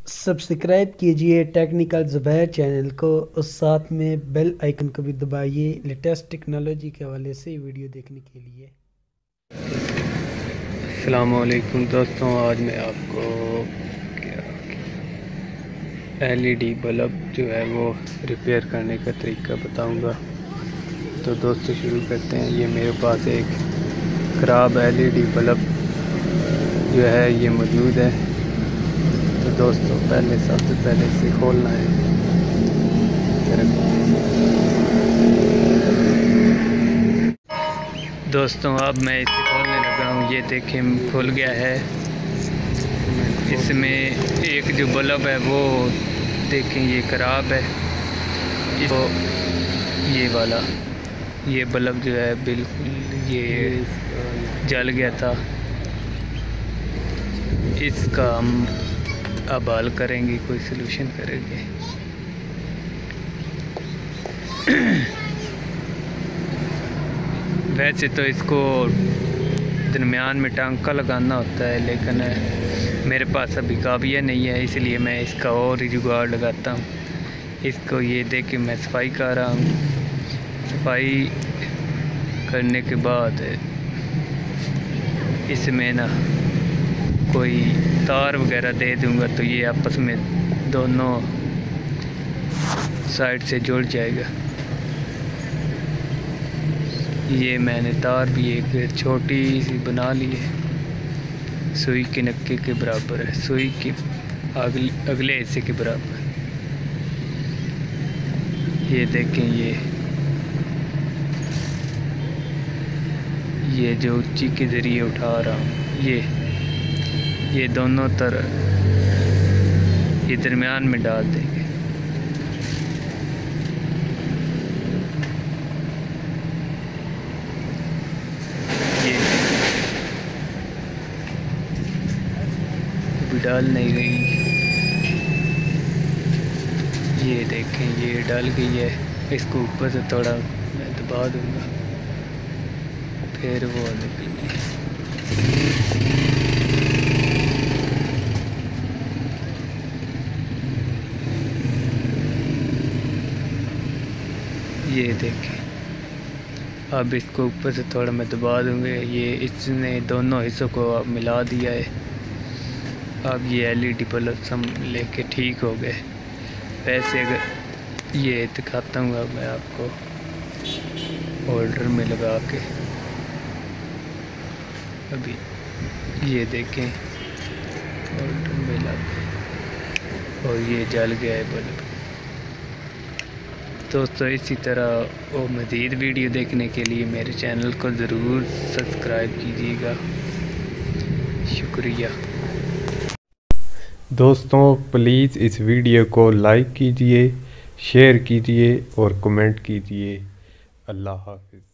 Subscribe कीजिए technical Zubair channel को और साथ में बेल आइकन को भी दबाइए लेटेस्ट टेक्नोलॉजी के हवाले से वीडियो देखने के लिए। अस्सलाम वालेकुम दोस्तों, आज मैं आपको एलईडी बल्ब जो है वो रिपेयर करने का तरीका बताऊंगा। तो दोस्तों शुरू करते हैं। ये मेरे पास एक ख़राब एलईडी बल्ब जो है ये मौजूद है। तो दोस्तों सबसे पहले इसे खोलना है। दोस्तों अब मैं इसे खोलने लगा हूँ। ये देखें खुल गया है। इसमें एक जो बल्ब है वो देखें ये ख़राब है। तो ये वाला ये बल्ब जो है बिल्कुल ये जल गया था। इसका हम अब हल करेंगे, कोई सलूशन करेंगे। वैसे तो इसको दरमियान में टांका लगाना होता है, लेकिन मेरे पास अभी काबिया नहीं है, इसलिए मैं इसका और ही जुगाड़ लगाता हूँ। इसको ये देख के मैं सफाई कर रहा हूँ। सफाई करने के बाद इसमें ना कोई तार वगैरह दे दूंगा तो ये आपस में दोनों साइड से जुड़ जाएगा। ये मैंने तार भी एक छोटी सी बना ली है, सुई के नक्के के बराबर है, सुई के अगले हिस्से के बराबर। ये देखें ये जो उच्ची के ज़रिए उठा रहा हूँ, ये दोनों तरफ ये दरमियान में डाल देंगे। ये भी डाल नहीं रही। ये देखें ये डाल गई है। इसको ऊपर से थोड़ा मैं दबा दूंगा, फिर वो निकल गई। ये देखें अब इसको ऊपर से थोड़ा मैं दबा दूंगा। ये इसने दोनों हिस्सों को अब मिला दिया है। अब ये एलईडी बल्ब सब लेके ठीक हो गए। वैसे अगर ये दिखाता हूँ अब मैं आपको होल्डर में लगा के। अभी ये देखें होल्डर में लगा और ये जल गया है बल्ब। दोस्तों इसी तरह वो मज़ीद वीडियो देखने के लिए मेरे चैनल को ज़रूर सब्सक्राइब कीजिएगा। शुक्रिया। दोस्तों प्लीज़ इस वीडियो को लाइक कीजिए, शेयर कीजिए और कमेंट कीजिए। अल्लाह हाफ़िज़।